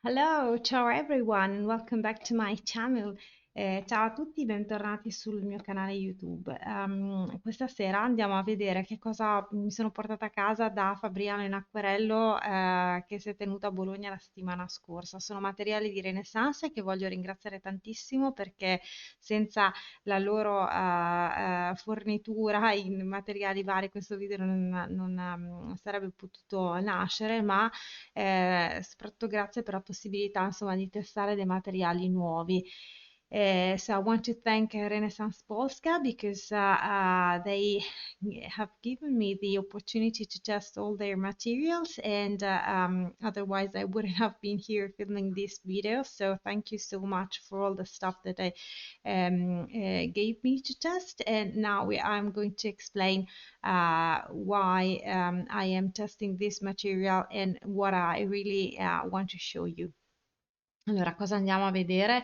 Hello, ciao everyone and welcome back to my channel. Ciao a tutti, bentornati sul mio canale YouTube. Questa sera andiamo a vedere che cosa mi sono portata a casa da Fabriano in acquerello che si è tenuto a Bologna la settimana scorsa. Sono materiali di Renesans che voglio ringraziare tantissimo perché senza la loro fornitura in materiali vari questo video non sarebbe potuto nascere, ma soprattutto grazie per la possibilità, insomma, di testare dei materiali nuovi. So I want to thank Renesans Polska because they have given me the opportunity to test all their materials, and otherwise I wouldn't have been here filming this video. So thank you so much for all the stuff that they gave me to test. And now I'm going to explain why I am testing this material and what I really want to show you. Allora, cosa andiamo a vedere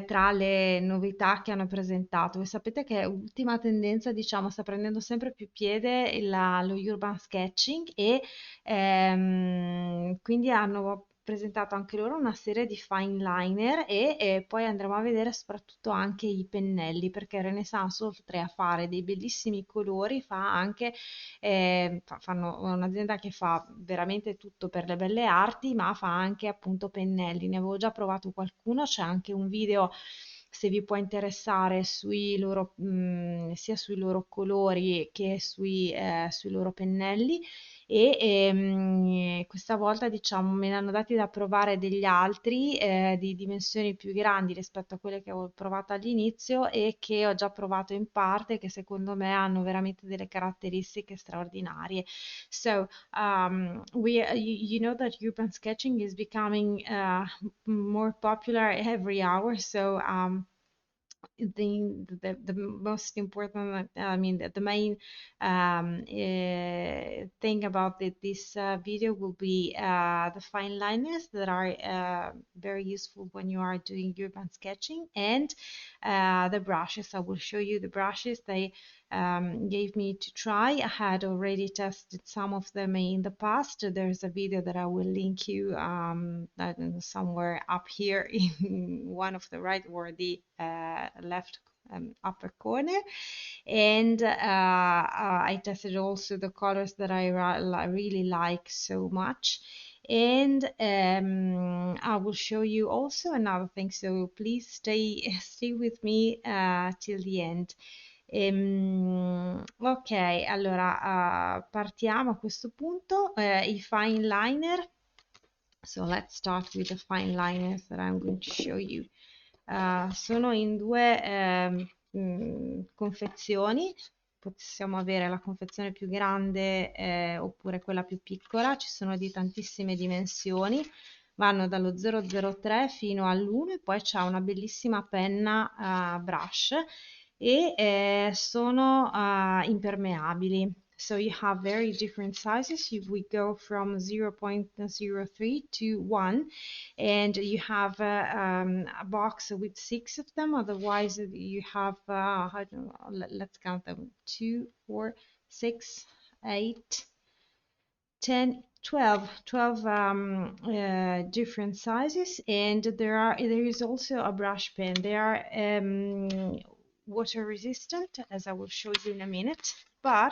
tra le novità che hanno presentato? Voi sapete che ultima tendenza, diciamo, sta prendendo sempre più piede lo urban sketching e quindi hanno presentato anche loro una serie di fine liner e poi andremo a vedere soprattutto anche i pennelli, perché Renaissance, oltre a fare dei bellissimi colori, fa anche fanno è un'azienda che fa veramente tutto per le belle arti, ma fa anche appunto pennelli. Ne avevo già provato qualcuno, c'è anche un video se vi può interessare sia sui loro colori che sui loro pennelli. Questa volta diciamo me ne hanno dati da provare degli altri di dimensioni più grandi rispetto a quelle che avevo provato all'inizio e che ho già provato in parte, che secondo me hanno veramente delle caratteristiche straordinarie. So, you know that urban sketching is becoming more popular every hour. So, the most important, I mean, the main thing about this video will be the fine liners that are very useful when you are doing urban sketching, and the brushes. I will show you the brushes they gave me to try. I had already tested some of them in the past. There's a video that I will link you somewhere up here in one of the right or the left upper corner. And I tested also the colors that I really like so much. And I will show you also another thing, so please stay with me till the end. Ok, allora partiamo a questo punto. I fine liner. So let's start with the fine liners that I'm going to show you. Sono in due confezioni. Possiamo avere la confezione più grande oppure quella più piccola. Ci sono di tantissime dimensioni. Vanno dallo 003 fino all'1 e poi c'è una bellissima penna brush e sono impermeabili. So you have very different sizes. We go from 0.03 to 1, and you have a box with 6 of them. Otherwise, you have, I don't know, let's count them, 2, 4, 6, 8, 10, 12 different sizes, and there is also a brush pen. They are water resistant, as I will show you in a minute, but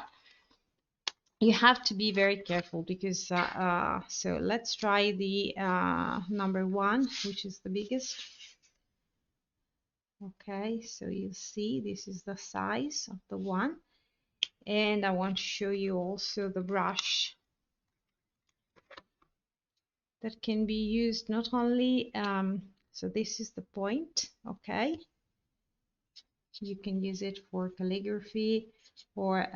you have to be very careful because so let's try the number 1, which is the biggest. Okay, so you see this is the size of the one, and I want to show you also the brush that can be used not only so this is the point. Okay, you can use it for calligraphy, or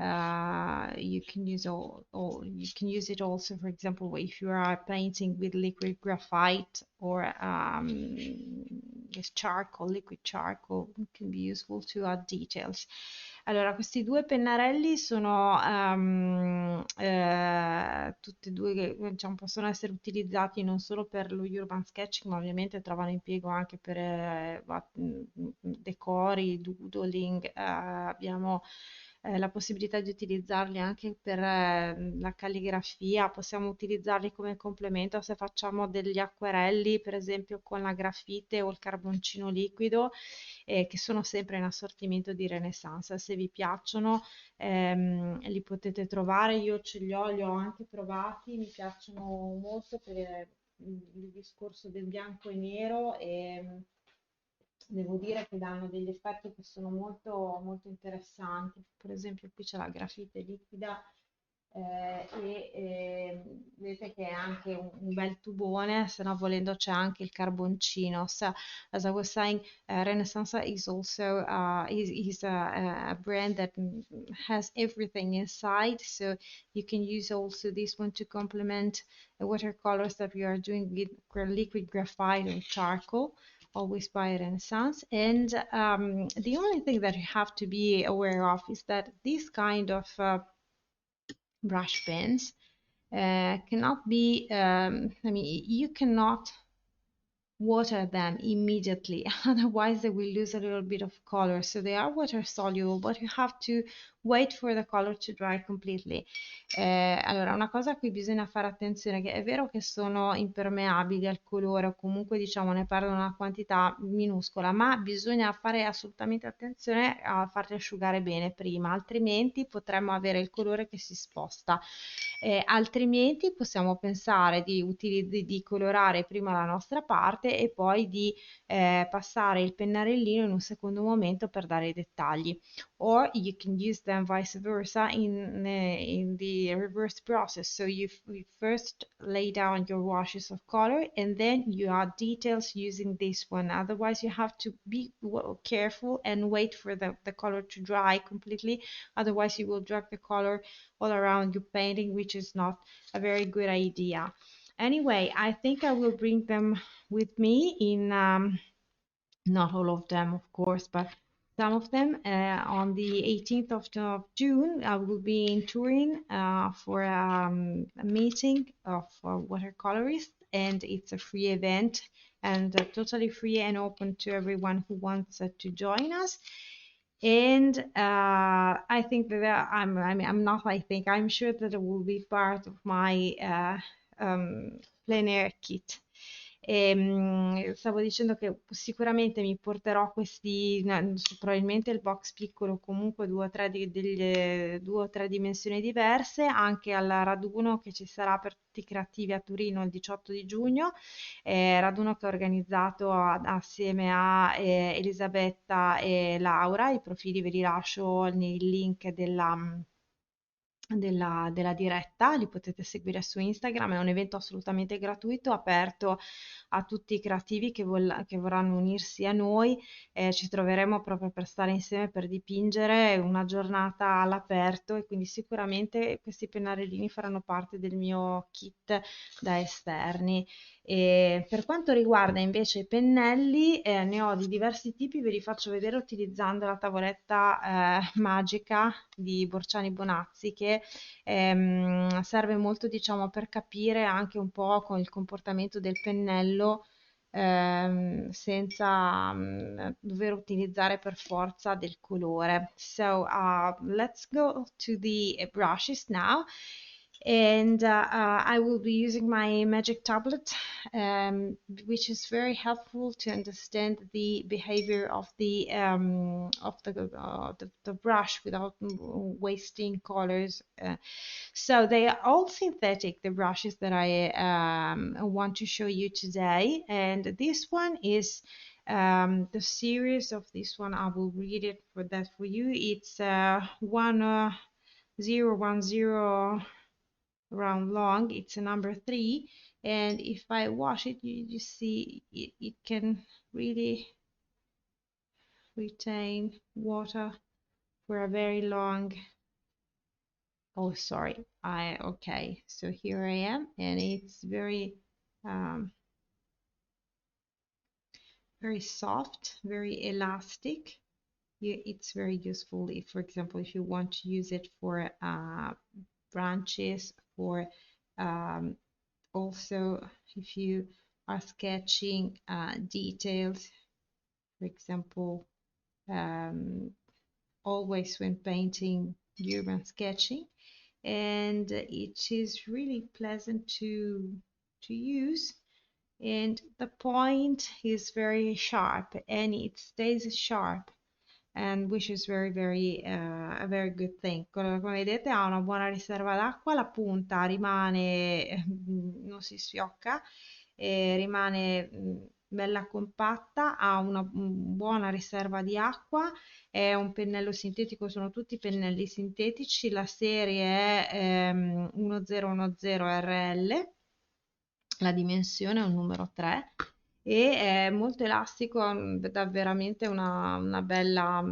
you can use you can use it also, for example, if you are painting with liquid graphite or charcoal, liquid charcoal. It can be useful to add details. Allora, questi due pennarelli sono tutti e due che diciamo, possono essere utilizzati non solo per lo urban sketching, ma ovviamente trovano impiego anche per decori, doodling. Abbiamo la possibilità di utilizzarli anche per la calligrafia, possiamo utilizzarli come complemento se facciamo degli acquerelli, per esempio con la grafite o il carboncino liquido, che sono sempre in assortimento di Renesans. Se vi piacciono, li potete trovare, io ce li ho anche provati, mi piacciono molto per il discorso del bianco e nero e devo dire che danno degli effetti che sono molto, molto interessanti. Per esempio qui c'è la grafite liquida vedete che è anche un bel tubone, se no volendo c'è anche il carboncino. So, as I was saying, Renaissance is also is a brand that has everything inside, so you can use also this one to complement the watercolors that we are doing with liquid graphite or charcoal, always by Renaissance. And the only thing that you have to be aware of is that this kind of brush pens cannot be, I mean, you cannot water them immediately, otherwise they will lose a little bit of color. So they are water soluble, but you have to wait for the color to dry completely. Allora, una cosa a cui bisogna fare attenzione, che è vero che sono impermeabili al colore, o comunque diciamo ne perdono una quantità minuscola, ma bisogna fare assolutamente attenzione a farli asciugare bene prima, altrimenti potremmo avere il colore che si sposta. Altrimenti possiamo pensare di colorare prima la nostra parte e poi di passare il pennarellino in un secondo momento per dare i dettagli. Or you can use them vice versa in the reverse process. So you first lay down your washes of color and then you add details using this one. Otherwise, you have to be careful and wait for the color to dry completely. Otherwise, you will drag the color all around your painting, which is not a very good idea. Anyway, I think I will bring them with me in not all of them, of course, but some of them. On the 18th of June, I will be in Turin for a meeting of watercolorists, and it's a free event and totally free and open to everyone who wants to join us. And I think that I'm not, I think, I'm sure that it will be part of my plein air kit. Stavo dicendo che sicuramente mi porterò questi, no, probabilmente il box piccolo, comunque due o tre dimensioni diverse, anche al raduno che ci sarà per tutti i creativi a Torino il 18 di giugno, raduno che ho organizzato assieme a Elisabetta e Laura. I profili ve li lascio nei link della diretta, li potete seguire su Instagram. È un evento assolutamente gratuito, aperto a tutti i creativi che vorranno unirsi a noi. Ci troveremo proprio per stare insieme, per dipingere una giornata all'aperto, e quindi sicuramente questi pennarellini faranno parte del mio kit da esterni. E per quanto riguarda invece i pennelli, ne ho di diversi tipi, ve li faccio vedere utilizzando la tavoletta magica di Borciani Bonazzi, che serve molto, diciamo, per capire anche un po' con il comportamento del pennello, senza dover utilizzare per forza del colore. So let's go to the brushes now. And I will be using my magic tablet, which is very helpful to understand the behavior of the brush without wasting colors. So they are all synthetic, the brushes that I want to show you today. And this one is the series of this one. I will read it for you. It's 1010 round long. It's a number 3, and if I wash it, you see it can really retain water for a very long. Oh, sorry. Okay. So here I am, and it's very very soft, very elastic. It's very useful if, for example, if you want to use it for branches, or also if you are sketching details, for example, always when painting urban sketching, and it is really pleasant to use, and the point is very sharp and it stays sharp, and which is very a very good thing. Come vedete ha una buona riserva d'acqua, la punta rimane, non si sfiocca, rimane bella compatta, ha una buona riserva di acqua, è un pennello sintetico, sono tutti pennelli sintetici, la serie è 1010 RL, la dimensione è un numero 3 e è molto elastico, dà veramente una bella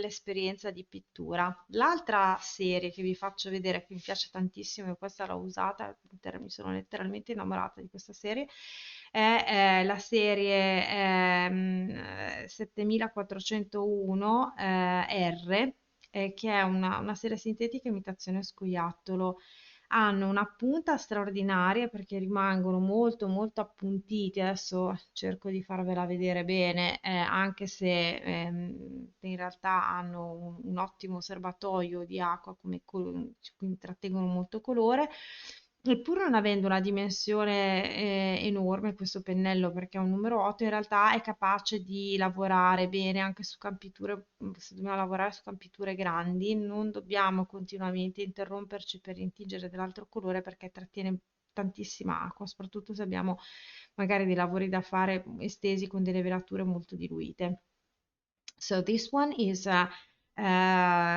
esperienza di pittura. L'altra serie che vi faccio vedere, che mi piace tantissimo, e questa l'ho usata, mi sono letteralmente innamorata di questa serie, è la serie 7401 R, che è una serie sintetica imitazione scoiattolo. Hanno una punta straordinaria perché rimangono molto appuntiti. Adesso cerco di farvela vedere bene, anche se in realtà hanno un ottimo serbatoio di acqua, quindi trattengono molto colore. E pur non avendo una dimensione enorme questo pennello, perché è un numero 8, in realtà è capace di lavorare bene anche su campiture. Se dobbiamo lavorare su campiture grandi, non dobbiamo continuamente interromperci per intingere dell'altro colore perché trattiene tantissima acqua, soprattutto se abbiamo magari dei lavori da fare estesi con delle velature molto diluite. So this one is a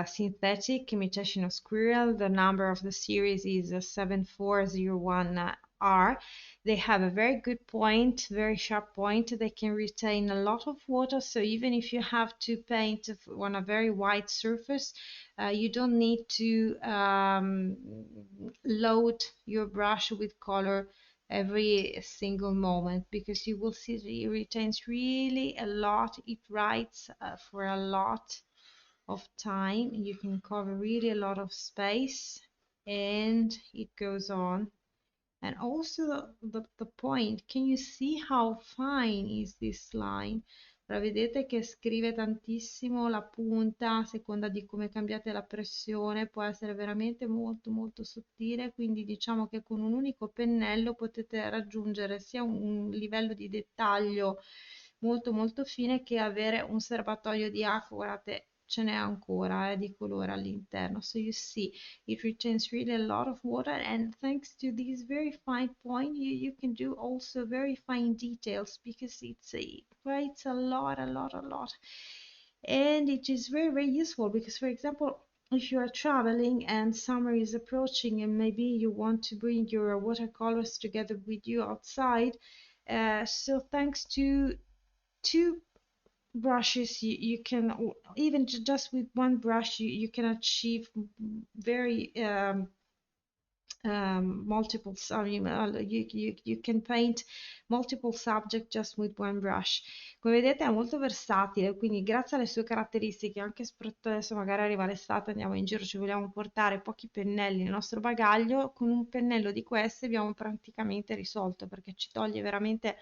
synthetic imitation of squirrel. The number of the series is 7401R. They have a very good point, very sharp point. They can retain a lot of water, so even if you have to paint on a very white surface, you don't need to load your brush with color every single moment, because you will see it retains really a lot. It writes for a lot of time. You can cover really a lot of space, and it goes on. And also the point, can you see how fine is this line? Allora, vedete che scrive tantissimo la punta, a seconda di come cambiate la pressione, può essere veramente molto sottile, quindi diciamo che con un unico pennello potete raggiungere sia un livello di dettaglio molto fine, che avere un serbatoio di acqua. Guardate, ce n'è ancora di colore all'interno. So you see, it retains really a lot of water, and thanks to these very fine point, you can do also very fine details, because it writes a lot. And it is very useful, because for example, if you are traveling and summer is approaching and maybe you want to bring your watercolors together with you outside, so thanks to two brushes, you can, even just with one brush, you can achieve very multiple, I mean, you can paint multiple subject just with one brush. Come vedete è molto versatile, quindi grazie alle sue caratteristiche, anche soprattutto adesso magari arriva l'estate, andiamo in giro, ci vogliamo portare pochi pennelli nel nostro bagaglio, con un pennello di questi abbiamo praticamente risolto, perché ci toglie veramente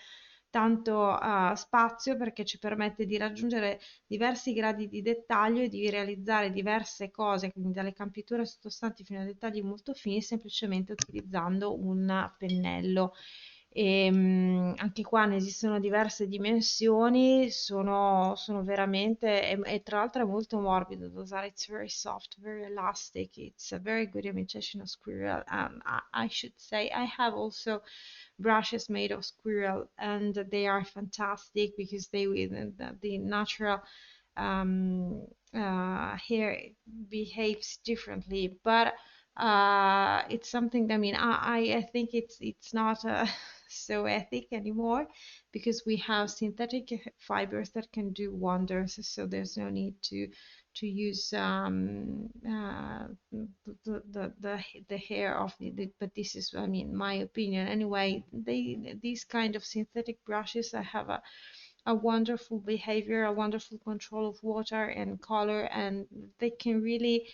tanto spazio, perché ci permette di raggiungere diversi gradi di dettaglio e di realizzare diverse cose, quindi dalle campiture sottostanti fino a dettagli molto fini, semplicemente utilizzando un pennello. E, anche qua ne esistono diverse dimensioni, sono veramente, e tra l'altro è molto morbido da usare, it's very soft, very elastic, it's a very good imitation of squirrel. I should say I have also brushes made of squirrel, and they are fantastic because the natural hair behaves differently, but it's something, I mean, I think it's not so ethic anymore, because we have synthetic fibers that can do wonders, so there's no need to use the hair of but this is, I mean, my opinion anyway. These kind of synthetic brushes, I have a wonderful behavior, a wonderful control of water and color, and they can really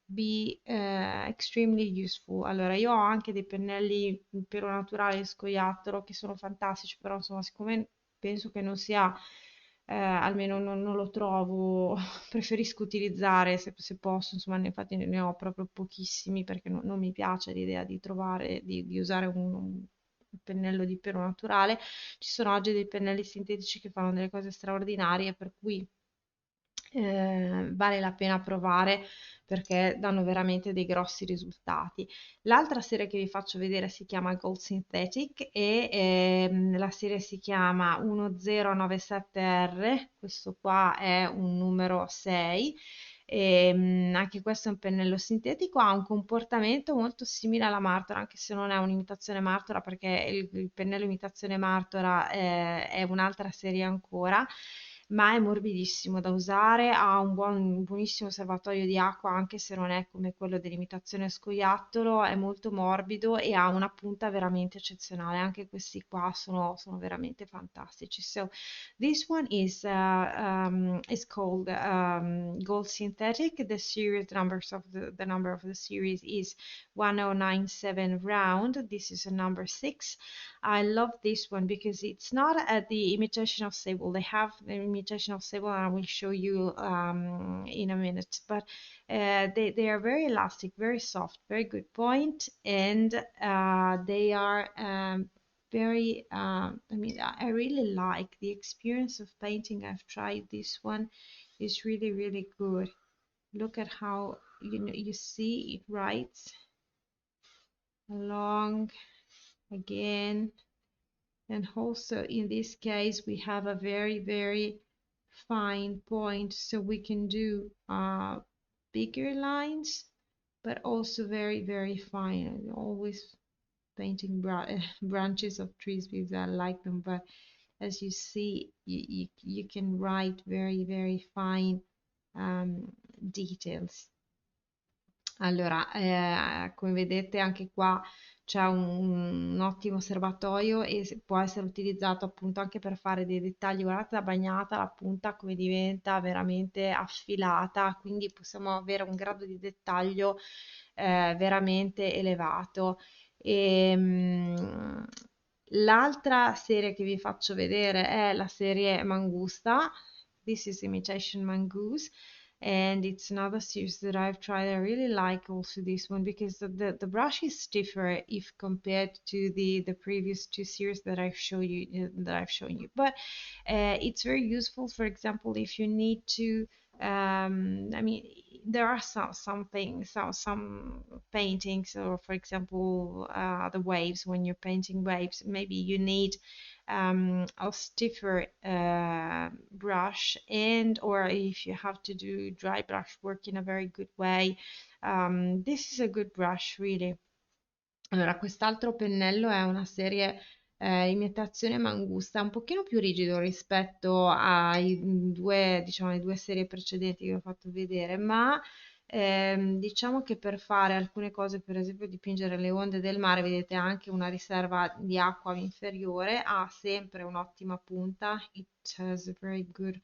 be extremely useful. Allora, io ho anche dei pennelli pelo naturale scoiattolo che sono fantastici, però insomma, siccome penso che non sia almeno non lo trovo, preferisco utilizzare se posso, insomma, infatti ne ho proprio pochissimi perché non mi piace l'idea di trovare, di usare un pennello di pelo naturale. Ci sono oggi dei pennelli sintetici che fanno delle cose straordinarie, per cui vale la pena provare perché danno veramente dei grossi risultati. L'altra serie che vi faccio vedere si chiama Gold Synthetic e la serie si chiama 1097R, questo qua è un numero 6. Anche questo è un pennello sintetico, ha un comportamento molto simile alla Martora, anche se non è un'imitazione Martora, perché il pennello imitazione Martora è un'altra serie ancora, ma è morbidissimo da usare, ha un buonissimo serbatoio di acqua, anche se non è come quello dell'imitazione scoiattolo, è molto morbido e ha una punta veramente eccezionale. Anche questi qua sono veramente fantastici. So this one is called Gold Synthetic. The series numbers of the number of the series is 1097 round. This is a number 6. I love this one because it's not the imitation of sable. They have the imitation of sable, and I will show you in a minute. But they are very elastic, very soft, very good point, and they are very. I mean, I really like the experience of painting. I've tried this one. It's really, really good. Look at how you see it writes along again. And also in this case, we have a very, very fine point, so we can do bigger lines, but also very, very fine. I'm always painting branches of trees because I like them, but as you see, you can write very, very fine details. Allora, come vedete anche qua c'è un ottimo serbatoio e può essere utilizzato appunto anche per fare dei dettagli. Guardate la bagnata, la punta come diventa veramente affilata, quindi possiamo avere un grado di dettaglio veramente elevato. L'altra serie che vi faccio vedere è la serie Mangusta. This is Imitation Mongoose, and it's another series that I've tried. I really like also this one because the brush is stiffer if compared to the previous two series that I've shown you. But it's very useful. For example, if you need to, I mean, there are some things, some paintings, or for example, the waves. When you're painting waves, maybe you need a stiffer brush, and or if you have to do dry brush work in a very good way, this is a good brush really. Allora, quest'altro pennello è una serie imitazione mangusta, un pochino più rigido rispetto ai due, diciamo, le due serie precedenti che ho fatto vedere, ma diciamo che per fare alcune cose, per esempio dipingere le onde del mare, vedete anche una riserva di acqua inferiore, ha sempre un'ottima punta. It has a very good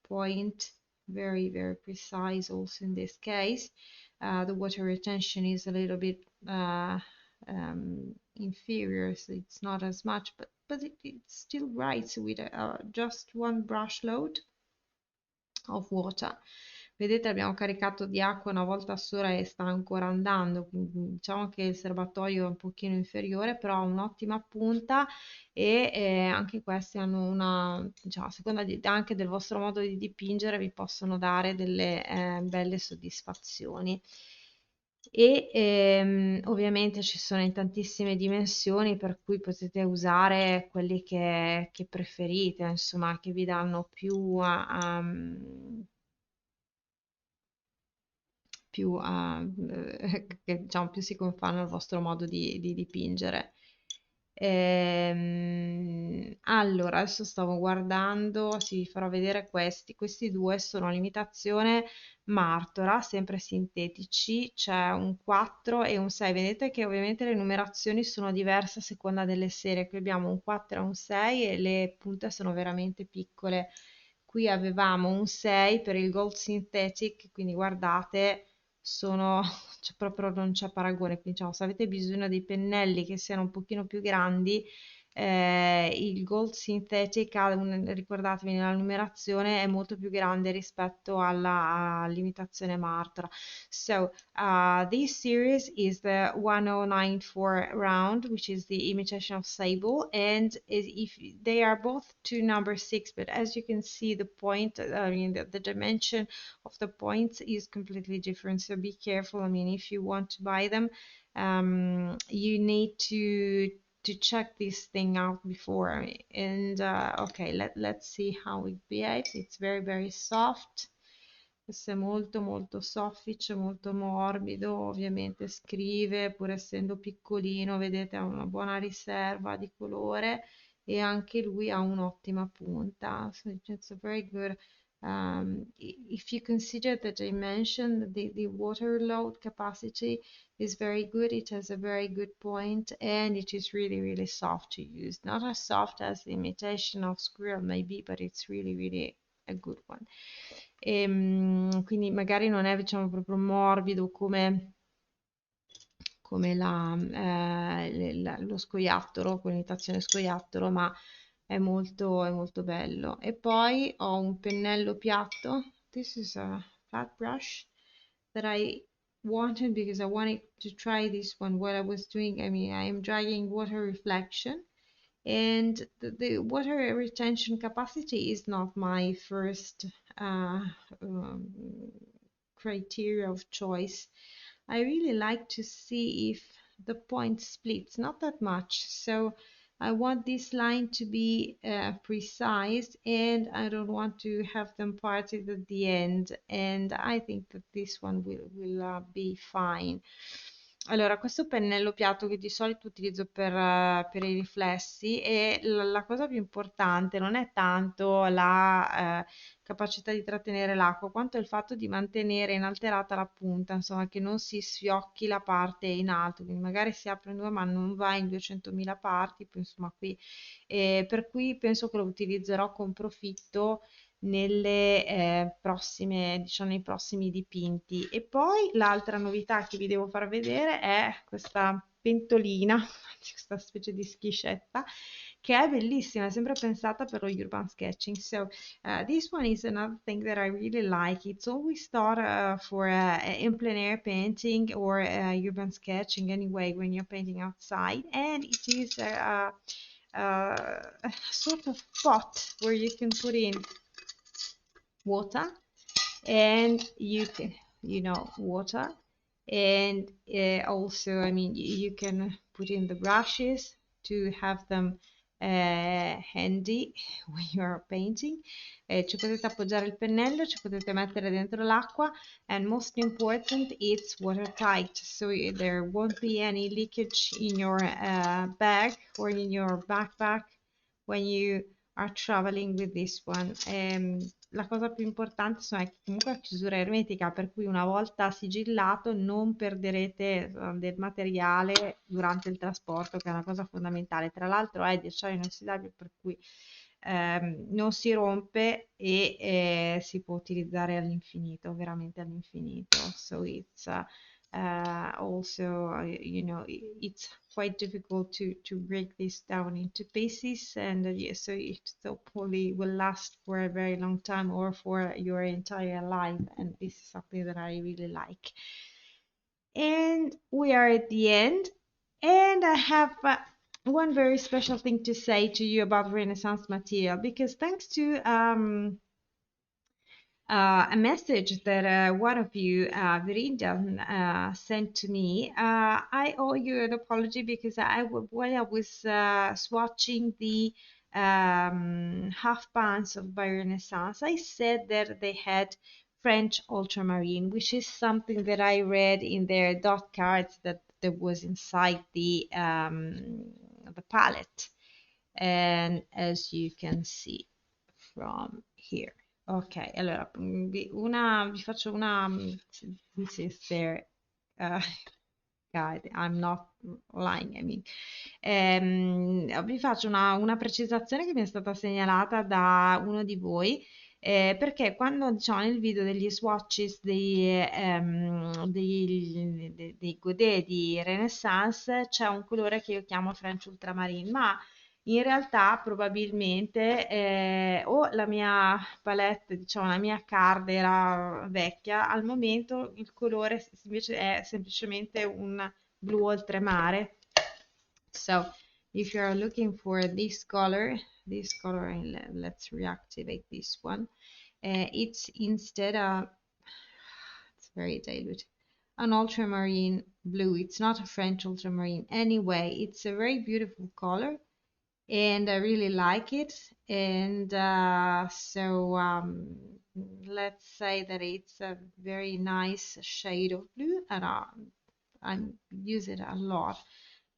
point, very, very precise also in this case. The water retention is a little bit inferior, so it's not as much, but it still writes with just one brush load of water. Vedete, abbiamo caricato di acqua una volta sola e sta ancora andando, quindi diciamo che il serbatoio è un pochino inferiore, però ha un'ottima punta e anche questi hanno una, diciamo, a seconda anche del vostro modo di dipingere, vi possono dare delle belle soddisfazioni. E ovviamente ci sono in tantissime dimensioni, per cui potete usare quelli che preferite, insomma, che vi danno che diciamo, più si confanno al vostro modo di dipingere. Allora, adesso stavo guardando, sì, vi farò vedere questi due sono l'imitazione Martora, sempre sintetici, c'è un 4 e un 6, vedete che ovviamente le numerazioni sono diverse a seconda delle serie, qui abbiamo un 4 e un 6 e le punte sono veramente piccole. Qui avevamo un 6 per il Gold Synthetic, quindi guardate, proprio non c'è paragone. Quindi, diciamo, se avete bisogno dei pennelli che siano un pochino più grandi, il Gold Synthetic ha ricordatevi nella numerazione è molto più grande rispetto all'imitazione Martora. So this series is the 1094 round, which is the imitation of sable, and if they are both to number 6, but as you can see, the point, I mean, the dimension of the points is completely different. So be careful. I mean, if you want to buy them, you need to check this thing out before. And okay, let's see how it behaves. It's very soft. Questo è molto molto soffice, molto morbido, ovviamente scrive, pur essendo piccolino, vedete ha una buona riserva di colore e anche lui ha un'ottima punta. So it's a very good. If you consider the dimension, the water load capacity is very good. It has a very good point and it is really soft to use. Not as soft as the imitation of squirrel maybe, but it's really a good one. Quindi magari non è diciamo proprio morbido come lo scoiattolo, con l'imitazione scoiattolo, ma è molto bello. E poi ho un pennello piatto. This is a flat brush that I wanted because I wanted to try this one. What I was doing, I mean, I am dragging water reflection, and the water retention capacity is not my first uh, um, criteria of choice. I really like to see if the point splits, not that much. So I want this line to be precise and I don't want to have them parted at the end. And I think that this one will be fine. Allora, questo pennello piatto che di solito utilizzo per i riflessi e la cosa più importante non è tanto la capacità di trattenere l'acqua, quanto il fatto di mantenere inalterata la punta, insomma, che non si sfiocchi la parte in alto, quindi magari si apre in due ma non va in 200.000 parti, insomma qui, per cui penso che lo utilizzerò con profitto nelle prossime, diciamo, nei prossimi dipinti. E poi l'altra novità che vi devo far vedere è questa pentolina, questa specie di schiscetta, che è bellissima, è sempre pensata per lo urban sketching. So this one is another thing that I really like. It's always thought for in plein-air painting or urban sketching anyway when you're painting outside, and it is a sort of pot where you can put in water and you can water and also I mean you can put in the brushes to have them handy when you're painting. Ci potete appoggiare il pennello, ci potete mettere dentro l'acqua, and most important it's watertight, so there won't be any leakage in your bag or in your backpack when you are traveling with this one. La cosa più importante insomma, è che comunque è chiusura ermetica, per cui una volta sigillato non perderete del materiale durante il trasporto, che è una cosa fondamentale. Tra l'altro è di acciaio inossidabile, per cui non si rompe e si può utilizzare all'infinito, veramente all'infinito. So it's also it's quite difficult to break this down into pieces, and yeah, so it hopefully will last for a very long time or for your entire life, and this is something that I really like. And we are at the end, and I have one very special thing to say to you about Renaissance material, because thanks to a message that one of you, Viridian, sent to me. I owe you an apology because while I was swatching the half pans of by Renaissance, I said that they had French ultramarine, which is something that I read in their dot cards that was inside the palette, and as you can see from here. Ok, allora vi faccio una this is their guide, I'm not lying, I mean. Vi faccio una precisazione che mi è stata segnalata da uno di voi, perché quando diciamo nel video degli swatches dei godet di Renaissance c'è un colore che io chiamo French Ultramarine, ma In realtà probabilmente o la mia palette, diciamo la mia card era vecchia, al momento il colore invece è semplicemente un blu oltremare. So if you are looking for this color, and let's reactivate this one. It's instead it's very diluted, an ultramarine blue. It's not a French ultramarine. Anyway, it's a very beautiful color and I really like it. And let's say that it's a very nice shade of blue, and I use it a lot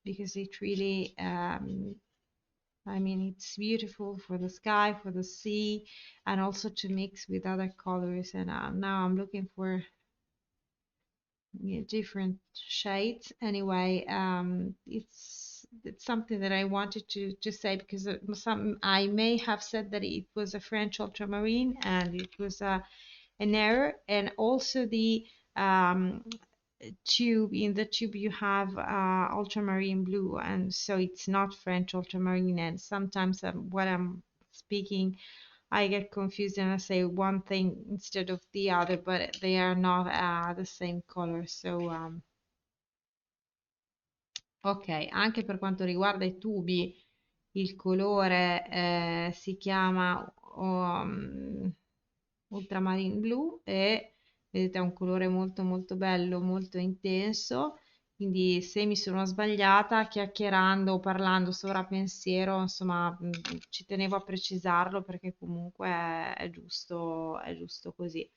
because it really, I mean, it's beautiful for the sky, for the sea, and also to mix with other colors. And now I'm looking for different shades. Anyway, it's something that I wanted to say because some I may have said that it was a French ultramarine and it was an error. And also the um, tube, in the tube you have ultramarine blue, and so it's not French ultramarine. And sometimes when I'm speaking I get confused and I say one thing instead of the other, but they are not the same color. So, ok, anche per quanto riguarda i tubi, il colore si chiama ultramarine blu e vedete è un colore molto molto bello, molto intenso. Quindi se mi sono sbagliata chiacchierando o parlando sovrapensiero, insomma, ci tenevo a precisarlo perché comunque è giusto così.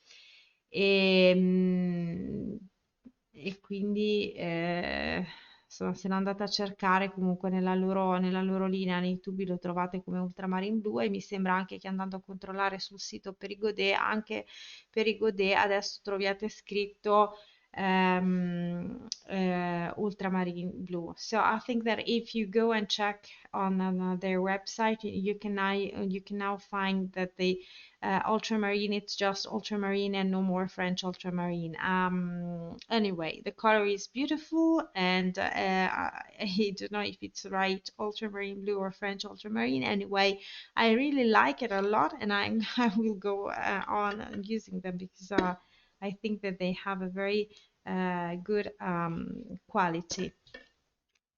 E, e quindi insomma, se lo andate a cercare comunque nella loro linea, nei tubi lo trovate come ultramarine blu e mi sembra anche che andando a controllare sul sito per i Godet, anche per i Godet adesso troviate scritto ultramarine blue. So I think that if you go and check on their website, you can now find that the ultramarine, it's just ultramarine and no more French ultramarine. Anyway, the color is beautiful, and I don't know if it's right ultramarine blue or French ultramarine. Anyway, I really like it a lot, and I will go on using them because I think that they have a very good quality.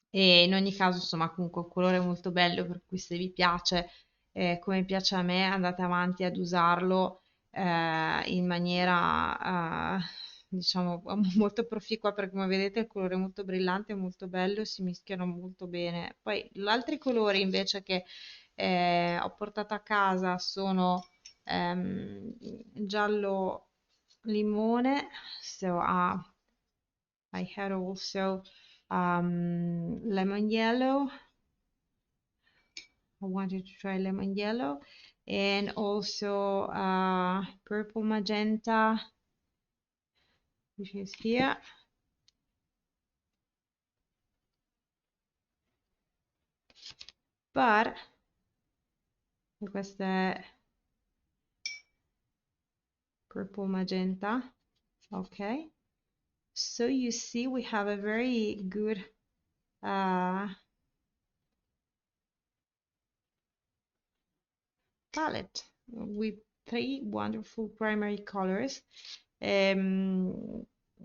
E in ogni caso, insomma, comunque un colore molto bello, per cui se vi piace, come piace a me, andate avanti ad usarlo in maniera, diciamo, molto proficua, perché come vedete il colore è molto brillante, molto bello, si mischiano molto bene. Poi gli altri colori invece che ho portato a casa sono giallo limone, so I had also lemon yellow. I wanted to try lemon yellow and also purple magenta, which is here. But questo è purple magenta. Okay. So you see we have a very good palette with three wonderful primary colors.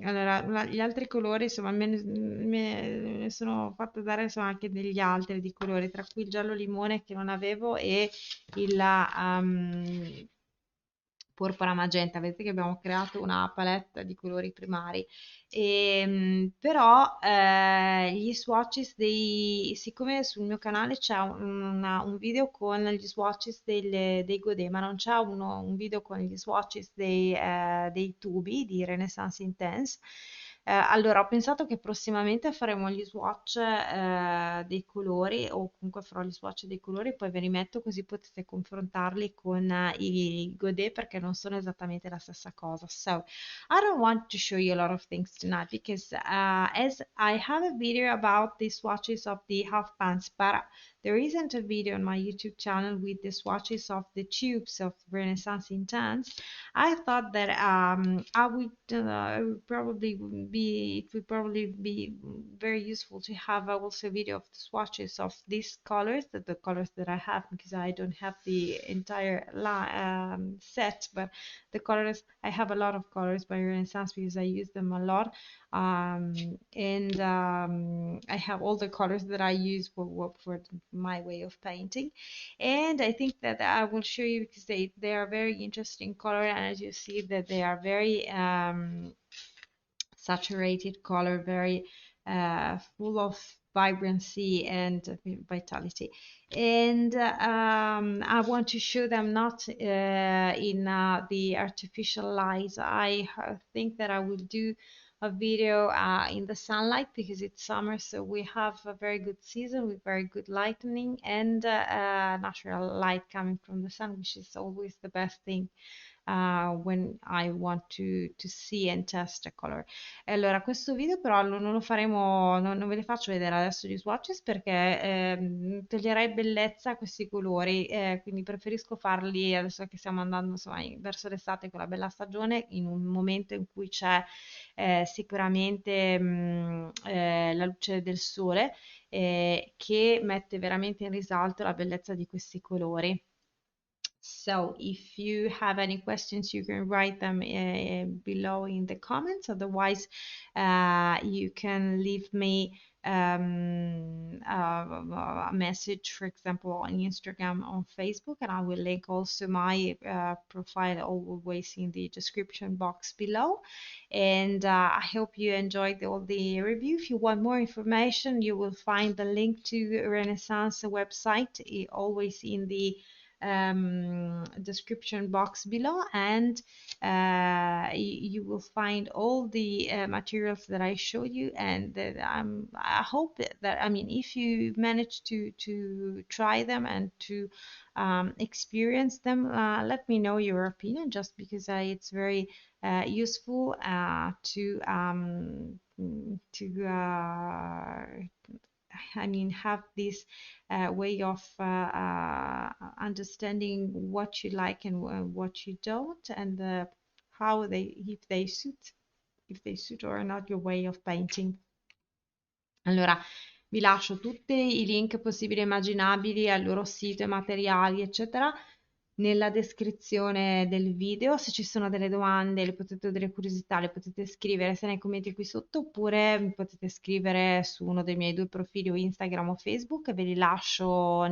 Allora, gli altri colori, insomma, me ne sono fatta dare insomma, anche degli altri di colori, tra cui il giallo limone che non avevo e il porpora magenta. Vedete che abbiamo creato una palette di colori primari. Però gli swatches siccome sul mio canale c'è un video con gli swatches dei Godet, ma non c'è un video con gli swatches dei tubi di Renesans Intense. Allora, ho pensato che prossimamente faremo gli swatch dei colori, o comunque farò gli swatch dei colori, poi ve li metto così potete confrontarli con i Godet perché non sono esattamente la stessa cosa. So, I don't want to show you a lot of things tonight because as I have a video about the swatches of the half pants, but there isn't a video on my YouTube channel with the swatches of the tubes of Renesans Intense. I thought that I would probably probably be very useful to have also a video of the swatches of these colors, the colors that I have, because I don't have the entire set, but the colors, I have a lot of colors by Renesans because I use them a lot. And I have all the colors that I use for my way of painting. And I think that I will show you because they are very interesting color, and as you see that they are very saturated color, very full of vibrancy and vitality. And I want to show them not in the artificial light. I think that I will do a video in the sunlight because it's summer, so we have a very good season with very good lightning and natural light coming from the sun, which is always the best thing when I want to see and test a color. E allora, questo video però non lo faremo, non ve li faccio vedere adesso gli swatches perché toglierei bellezza a questi colori, quindi preferisco farli adesso che stiamo andando insomma verso l'estate con la bella stagione, in un momento in cui c'è sicuramente la luce del sole che mette veramente in risalto la bellezza di questi colori. So if you have any questions, you can write them below in the comments. Otherwise, you can leave me a message, for example, on Instagram, on Facebook, and I will link also my profile always in the description box below. And I hope you enjoyed all the review. If you want more information, you will find the link to Renesans website always in the description box below, and you will find all the materials that I showed you, and that I hope that I mean if you manage to try them and to experience them, let me know your opinion, just because it's very useful to I mean, have this way of understanding what you like and what you don't, and how if they suit or not your way of painting. Allora, vi lascio tutti i link possibili e immaginabili al loro sito e materiali, eccetera, nella descrizione del video. Se ci sono delle domande, delle curiosità, le potete scrivere sia nei commenti qui sotto, oppure mi potete scrivere su uno dei miei due profili, o Instagram o Facebook. Ve li lascio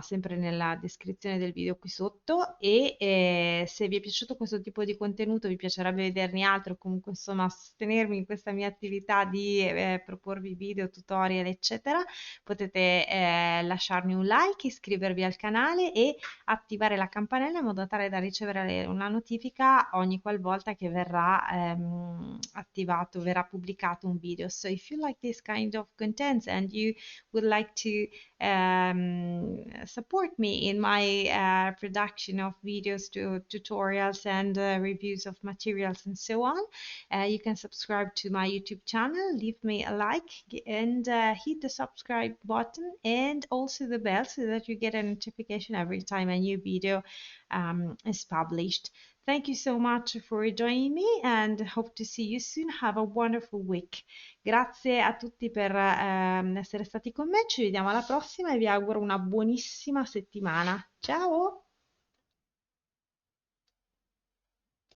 sempre nella descrizione del video qui sotto. E se vi è piaciuto questo tipo di contenuto, vi piacerebbe vederne altro, comunque insomma sostenermi in questa mia attività di proporvi video, tutorial, eccetera, potete lasciarmi un like, iscrivervi al canale e attivare la campanella in modo tale da ricevere una notifica ogni qualvolta che verrà pubblicato un video. So if you like this kind of content and you would like to support me in my production of videos, tutorials, and reviews of materials and so on, you can subscribe to my YouTube channel, leave me a like, and hit the subscribe button and also the bell so that you get a notification every time a new video is published. Thank you so much for joining me and hope to see you soon. Have a wonderful week. Grazie a tutti per essere stati con me, ci vediamo alla prossima e vi auguro una buonissima settimana. Ciao!